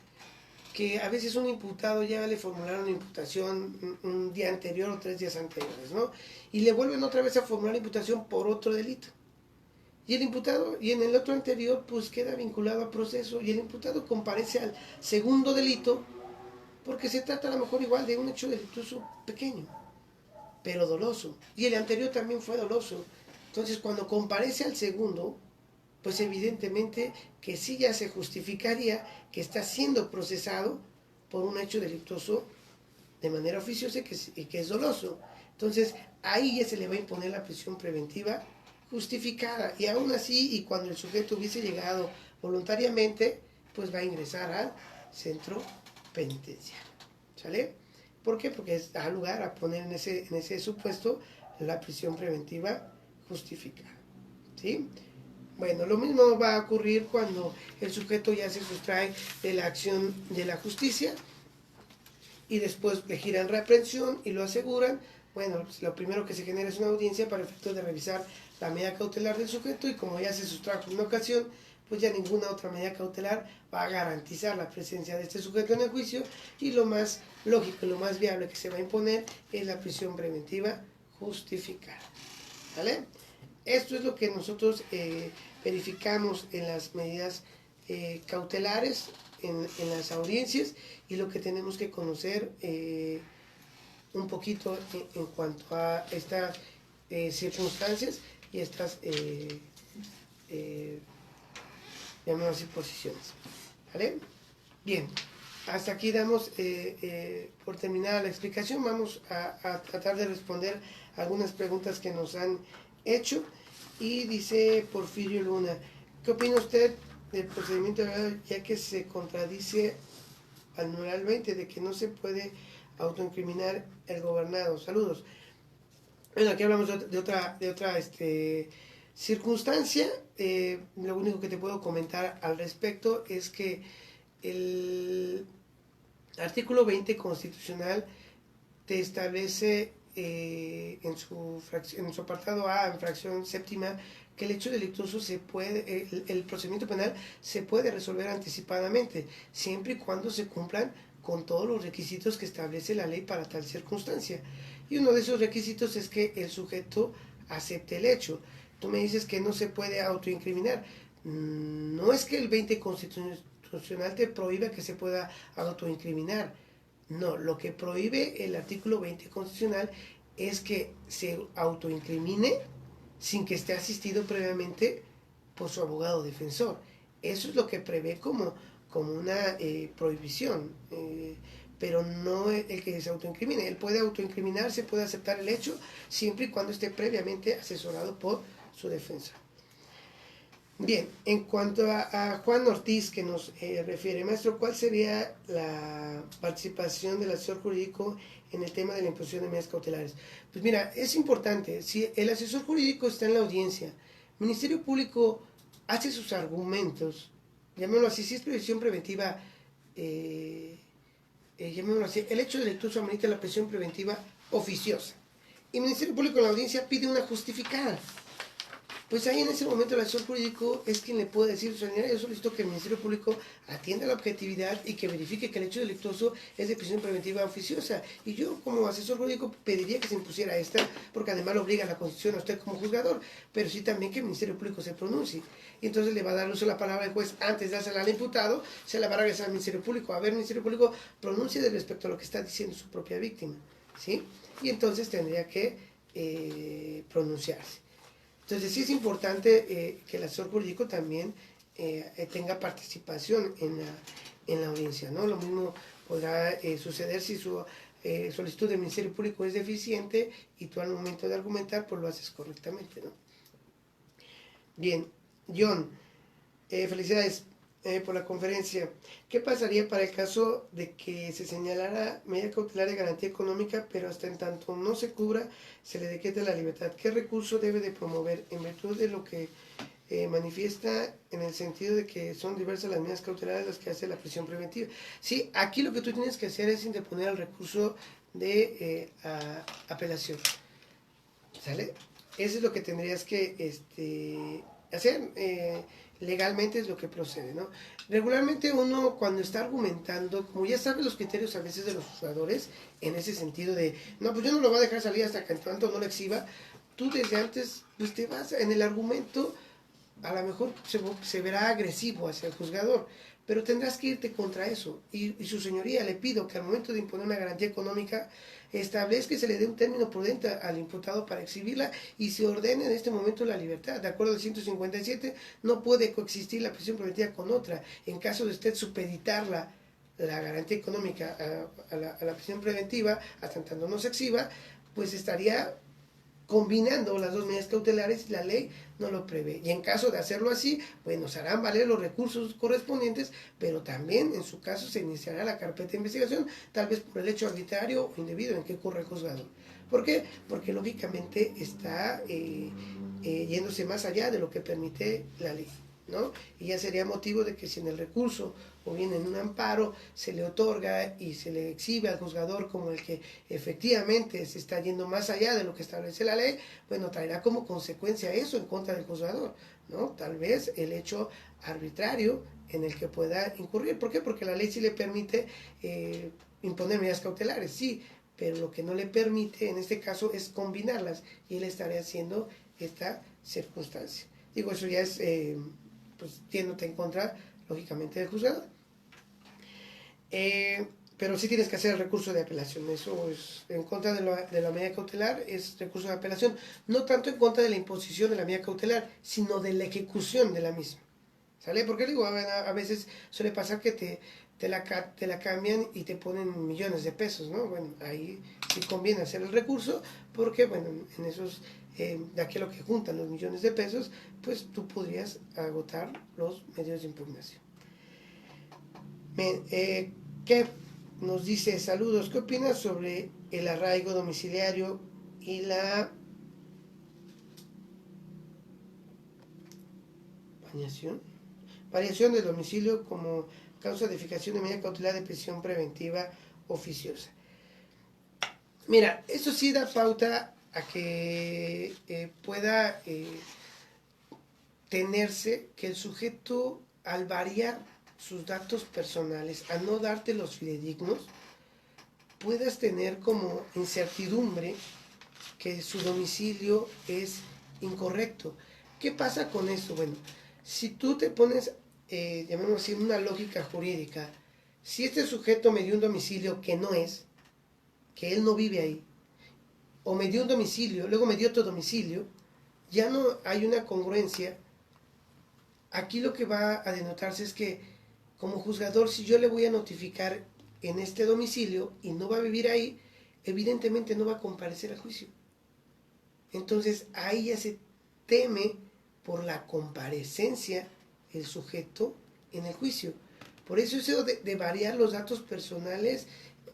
que a veces un imputado ya le formularon una imputación un día anterior o 3 días anteriores, ¿no? Y le vuelven otra vez a formular imputación por otro delito. Y el imputado, y en el otro anterior, pues queda vinculado a proceso, y el imputado comparece al segundo delito, porque se trata a lo mejor igual de un hecho delictuoso pequeño, pero doloso. Y el anterior también fue doloso. Entonces, cuando comparece al segundo, pues evidentemente que sí ya se justificaría que está siendo procesado por un hecho delictuoso de manera oficiosa y que es doloso. Entonces, ahí ya se le va a imponer la prisión preventiva justificada. Y aún así, y cuando el sujeto hubiese llegado voluntariamente, pues va a ingresar al centro penitenciario. ¿Sale? ¿Por qué? Porque da lugar a poner en ese supuesto la prisión preventiva justificada. ¿Sí? Bueno, lo mismo va a ocurrir cuando el sujeto ya se sustrae de la acción de la justicia y después le giran reaprehensión y lo aseguran. Bueno, pues lo primero que se genera es una audiencia para efectos de revisar la medida cautelar del sujeto y como ya se sustrajo en una ocasión, pues ya ninguna otra medida cautelar va a garantizar la presencia de este sujeto en el juicio y lo más lógico y lo más viable que se va a imponer es la prisión preventiva justificada. ¿Vale? Esto es lo que nosotros verificamos en las medidas cautelares, en las audiencias y lo que tenemos que conocer un poquito en cuanto a estas circunstancias y estas, llamemos así, posiciones. ¿Vale? Bien, hasta aquí damos por terminada la explicación. Vamos a tratar de responder algunas preguntas que nos han hecho. Y dice Porfirio Luna, ¿qué opina usted del procedimiento ya que se contradice al numeral 20 de que no se puede autoincriminar el gobernado? Saludos. Bueno, aquí hablamos de otra circunstancia. Lo único que te puedo comentar al respecto es que el artículo 20 constitucional te establece en su apartado A, en fracción séptima, que el hecho delictuoso el procedimiento penal se puede resolver anticipadamente, siempre y cuando se cumplan con todos los requisitos que establece la ley para tal circunstancia. Y uno de esos requisitos es que el sujeto acepte el hecho. Tú me dices que no se puede autoincriminar. No es que el 20 constitucional te prohíba que se pueda autoincriminar. No, lo que prohíbe el artículo 20 constitucional es que se autoincrimine sin que esté asistido previamente por su abogado defensor. Eso es lo que prevé como una prohibición, pero no el que se autoincrimine. Él puede autoincriminarse, puede aceptar el hecho, siempre y cuando esté previamente asesorado por su defensor. Bien, en cuanto a Juan Ortiz, que nos refiere, maestro, ¿cuál sería la participación del asesor jurídico en el tema de la imposición de medidas cautelares? Pues mira, es importante, si el asesor jurídico está en la audiencia, el Ministerio Público hace sus argumentos, llamémoslo así, si es previsión preventiva, llamémoslo así, el hecho delictuoso amerita la prisión preventiva oficiosa. Y el Ministerio Público en la audiencia pide una justificada. Pues ahí en ese momento el asesor jurídico es quien le puede decir, señora, yo solicito que el Ministerio Público atienda la objetividad y que verifique que el hecho delictuoso es de prisión preventiva oficiosa. Y yo como asesor jurídico pediría que se impusiera esta, porque además lo obliga la Constitución a usted como juzgador, pero sí también que el Ministerio Público se pronuncie. Y entonces le va a dar uso la palabra al juez antes de dársela al imputado, se la va a regresar al Ministerio Público. A ver, Ministerio Público, pronuncie respecto a lo que está diciendo su propia víctima, ¿sí? Y entonces tendría que pronunciarse. Entonces sí es importante que el asesor jurídico también tenga participación en la audiencia, ¿no? Lo mismo podrá suceder si su solicitud del Ministerio Público es deficiente y tú al momento de argumentar pues lo haces correctamente, ¿no? Bien, John, felicidades por la conferencia. ¿Qué pasaría para el caso de que se señalara medida cautelar de garantía económica, pero hasta en tanto no se cubra, se le decreta la libertad? ¿Qué recurso debe de promover en virtud de lo que manifiesta en el sentido de que son diversas las medidas cautelares las que hace la prisión preventiva? Sí, aquí lo que tú tienes que hacer es interponer el recurso de apelación. ¿Sale? Eso es lo que tendrías que hacer. Legalmente es lo que procede, ¿no? Regularmente uno cuando está argumentando, como ya sabe los criterios a veces de los juzgadores, en ese sentido de, no, pues yo no lo voy a dejar salir hasta que en tanto no lo exhiba, tú desde antes, pues te vas en el argumento, a lo mejor se verá agresivo hacia el juzgador, pero tendrás que irte contra eso. Y su señoría, le pido que al momento de imponer una garantía económica, establezca que se le dé un término prudente al imputado para exhibirla y se ordene en este momento la libertad. De acuerdo al 157, no puede coexistir la prisión preventiva con otra. En caso de usted supeditar la garantía económica a la prisión preventiva, hasta tanto no se exhiba, pues estaría combinando las dos medidas cautelares y la ley no lo prevé. Y en caso de hacerlo así, bueno, se harán valer los recursos correspondientes, pero también en su caso se iniciará la carpeta de investigación, tal vez por el hecho arbitrario o indebido en que ocurre el juzgado. ¿Por qué? Porque lógicamente está yéndose más allá de lo que permite la ley, ¿no? Y ya sería motivo de que si en el recurso o bien en un amparo se le otorga y se le exhibe al juzgador como el que efectivamente se está yendo más allá de lo que establece la ley, bueno, traerá como consecuencia eso en contra del juzgador, ¿no? Tal vez el hecho arbitrario en el que pueda incurrir. ¿Por qué? Porque la ley sí le permite imponer medidas cautelares, sí, pero lo que no le permite en este caso es combinarlas, y él estaría haciendo esta circunstancia. Digo, eso ya es, pues, yéndote en contra, lógicamente, del juzgador. Pero sí tienes que hacer el recurso de apelación. Eso es en contra de la medida cautelar, es recurso de apelación. No tanto en contra de la imposición de la medida cautelar, sino de la ejecución de la misma. ¿Sale? Porque digo, a veces suele pasar que te la cambian y te ponen millones de pesos, ¿no? Bueno, ahí sí conviene hacer el recurso, porque, bueno, en esos, de aquí a lo que juntan los millones de pesos, pues tú podrías agotar los medios de impugnación. Bien, ¿qué nos dice? Saludos, ¿qué opinas sobre el arraigo domiciliario y la variación de domicilio como causa de fijación de medida cautelar de prisión preventiva oficiosa? Mira, eso sí da pauta a que pueda tenerse que el sujeto, al variar sus datos personales, a no darte los fidedignos, puedas tener como incertidumbre que su domicilio es incorrecto. ¿Qué pasa con esto? Bueno, si tú te pones, llamémoslo así, una lógica jurídica, si este sujeto me dio un domicilio que no es, que él no vive ahí, o me dio un domicilio, luego me dio otro domicilio, ya no hay una congruencia. Aquí lo que va a denotarse es que, como juzgador, si yo le voy a notificar en este domicilio y no va a vivir ahí, evidentemente no va a comparecer a juicio. Entonces ahí ya se teme por la comparecencia el sujeto en el juicio. Por eso de variar los datos personales,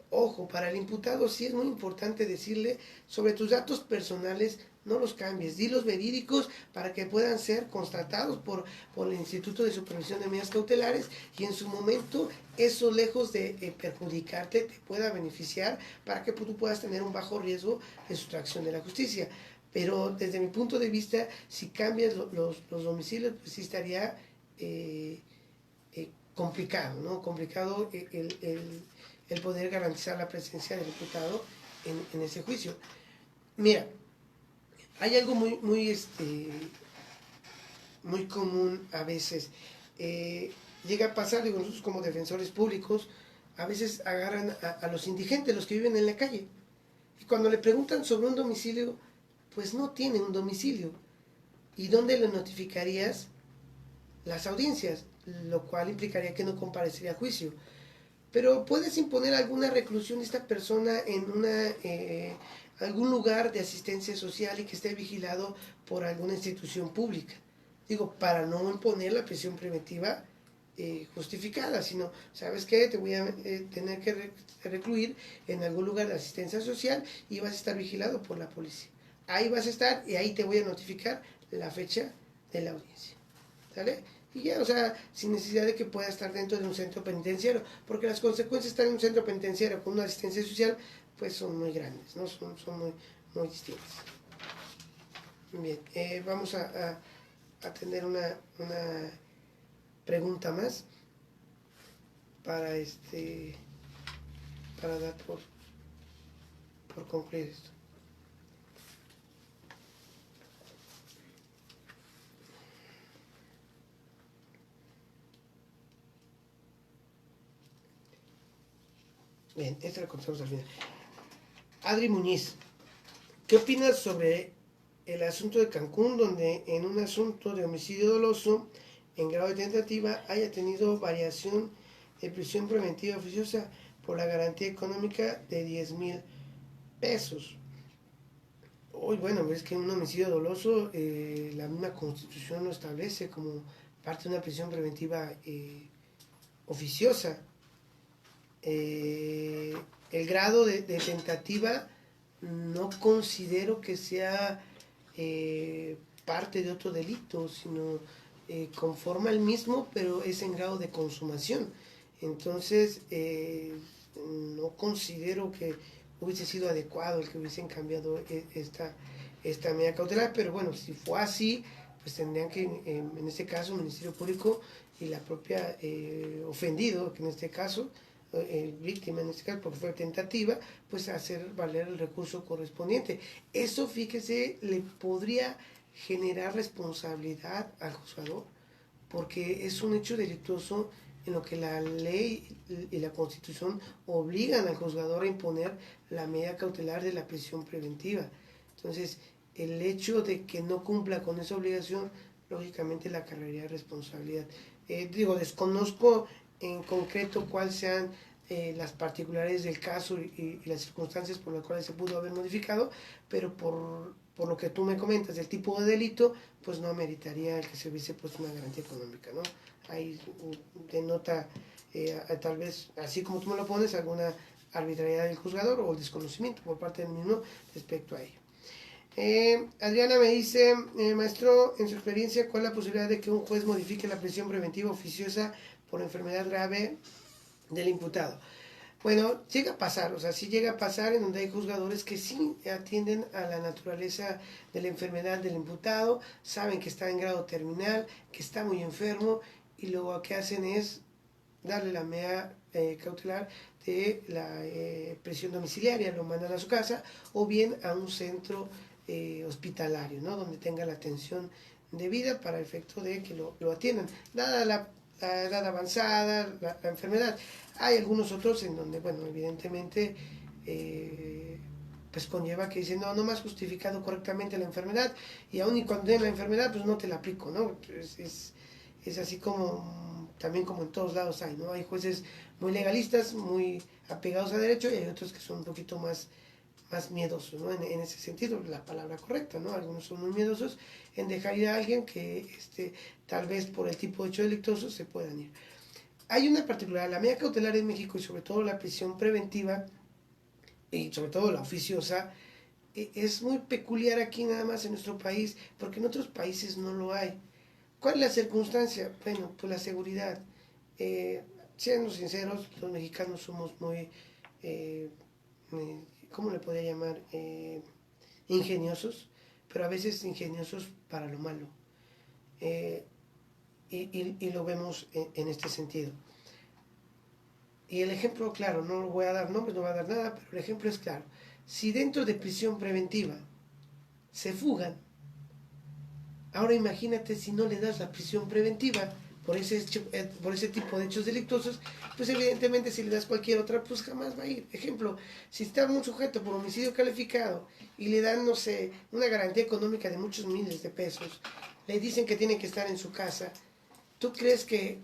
ojo, para el imputado sí es muy importante decirle: sobre tus datos personales no los cambies, dilos verídicos para que puedan ser constatados por el Instituto de Supervisión de Medidas Cautelares, y en su momento eso, lejos de perjudicarte, te pueda beneficiar para que tú puedas tener un bajo riesgo de sustracción de la justicia. Pero desde mi punto de vista, si cambias los domicilios, pues sí estaría complicado, ¿no? Complicado el poder garantizar la presencia del imputado en ese juicio. Mira, hay algo muy común a veces. Llega a pasar, digo, nosotros como defensores públicos, a veces agarran a los indigentes, los que viven en la calle, y cuando le preguntan sobre un domicilio, pues no tienen un domicilio. ¿Y dónde le notificarías? Las audiencias, lo cual implicaría que no comparecería a juicio. Pero puedes imponer alguna reclusión de esta persona en algún lugar de asistencia social y que esté vigilado por alguna institución pública. Digo, para no imponer la prisión preventiva justificada, sino, ¿sabes qué? Te voy a tener que recluir en algún lugar de asistencia social y vas a estar vigilado por la policía. Ahí vas a estar y ahí te voy a notificar la fecha de la audiencia. ¿Sale? Y ya, o sea, sin necesidad de que pueda estar dentro de un centro penitenciario, porque las consecuencias de estar en un centro penitenciario con una asistencia social, pues son muy grandes, ¿no? Son muy, muy distintas. Bien, vamos a tener una pregunta más para para dar por concluir esto. Bien, esta la contestamos al final. Adri Muñiz, ¿qué opinas sobre el asunto de Cancún, donde en un asunto de homicidio doloso en grado de tentativa haya tenido variación de prisión preventiva oficiosa por la garantía económica de 10,000 pesos? Hoy, bueno, es que un homicidio doloso, la misma Constitución lo establece como parte de una prisión preventiva oficiosa. El grado de tentativa no considero que sea parte de otro delito, sino conforma el mismo, pero es en grado de consumación. Entonces, no considero que hubiese sido adecuado el que hubiesen cambiado esta medida cautelar, pero bueno, si fue así, pues tendrían que, en este caso, el Ministerio Público y la propia ofendido, que en este caso, víctima en este caso, porque fue tentativa, pues hacer valer el recurso correspondiente. Eso, fíjese, le podría generar responsabilidad al juzgador, porque es un hecho delictuoso en lo que la ley y la Constitución obligan al juzgador a imponer la medida cautelar de la prisión preventiva. Entonces, el hecho de que no cumpla con esa obligación, lógicamente la cargaría de responsabilidad. Desconozco en concreto cuáles sean las particularidades del caso y las circunstancias por las cuales se pudo haber modificado, pero por lo que tú me comentas del tipo de delito, pues no ameritaría el que se hubiese puesto una garantía económica, ¿no? Ahí denota tal vez, así como tú me lo pones, alguna arbitrariedad del juzgador o el desconocimiento por parte del mismo respecto a ello. Adriana me dice, maestro, en su experiencia, ¿cuál es la posibilidad de que un juez modifique la prisión preventiva oficiosa por enfermedad grave del imputado? Bueno, llega a pasar, o sea, sí llega a pasar en donde hay juzgadores que sí atienden a la naturaleza de la enfermedad del imputado, saben que está en grado terminal, que está muy enfermo, y luego que hacen es darle la medida cautelar de la prisión domiciliaria, lo mandan a su casa o bien a un centro hospitalario, ¿no? Donde tenga la atención debida para el efecto de que lo atiendan. Dada la edad avanzada, la enfermedad. Hay algunos otros en donde, bueno, evidentemente, pues conlleva que dicen, no me has justificado correctamente la enfermedad, y aún y cuando den la enfermedad, pues no te la aplico, ¿no? Es así como, también como en todos lados hay, ¿no? Hay jueces muy legalistas, muy apegados a derecho, y hay otros que son un poquito más miedosos, ¿no? En ese sentido, la palabra correcta, ¿no? Algunos son muy miedosos en dejar ir a alguien que tal vez por el tipo de hecho delictuoso se puedan ir. Hay una particular, la medida cautelar en México y sobre todo la prisión preventiva y sobre todo la oficiosa, es muy peculiar aquí nada más en nuestro país, porque en otros países no lo hay. ¿Cuál es la circunstancia? Bueno, pues la seguridad. Siendo sinceros, los mexicanos somos muy, ¿cómo le podría llamar? Ingeniosos, pero a veces ingeniosos para lo malo. Y lo vemos en este sentido. Y el ejemplo, claro, no voy a dar nombres, no voy a dar nada, pero el ejemplo es claro. Si dentro de prisión preventiva se fugan, ahora imagínate si no le das la prisión preventiva por ese tipo de hechos delictuosos, pues evidentemente si le das cualquier otra, pues jamás va a ir. Ejemplo, si está un sujeto por homicidio calificado y le dan, no sé, una garantía económica de muchos miles de pesos, le dicen que tiene que estar en su casa, ¿tú crees que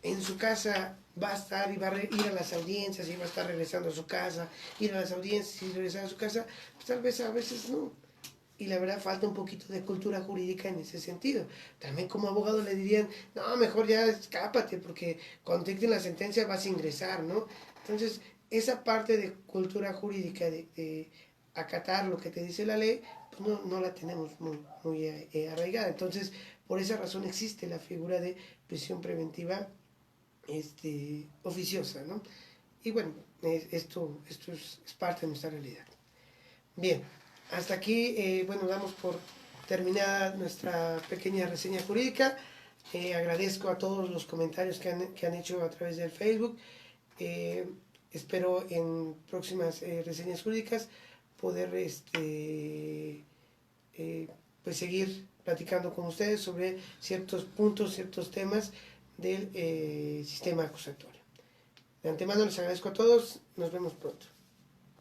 en su casa va a estar y va a ir a las audiencias y va a estar regresando a su casa, ir a las audiencias y regresar a su casa? Pues tal vez a veces no. Y la verdad falta un poquito de cultura jurídica en ese sentido. También como abogado le dirían, no, mejor ya escápate porque cuando te dicten la sentencia vas a ingresar, ¿no? Entonces, esa parte de cultura jurídica, de acatar lo que te dice la ley, pues no la tenemos muy arraigada. Entonces, por esa razón existe la figura de prisión preventiva oficiosa, ¿no? Y bueno, Esto es parte de nuestra realidad. Bien, hasta aquí, bueno, damos por terminada nuestra pequeña reseña jurídica. Agradezco a todos los comentarios que han hecho a través del Facebook. Espero en próximas reseñas jurídicas poder pues seguir platicando con ustedes sobre ciertos puntos, ciertos temas del sistema acusatorio. De antemano les agradezco a todos, nos vemos pronto.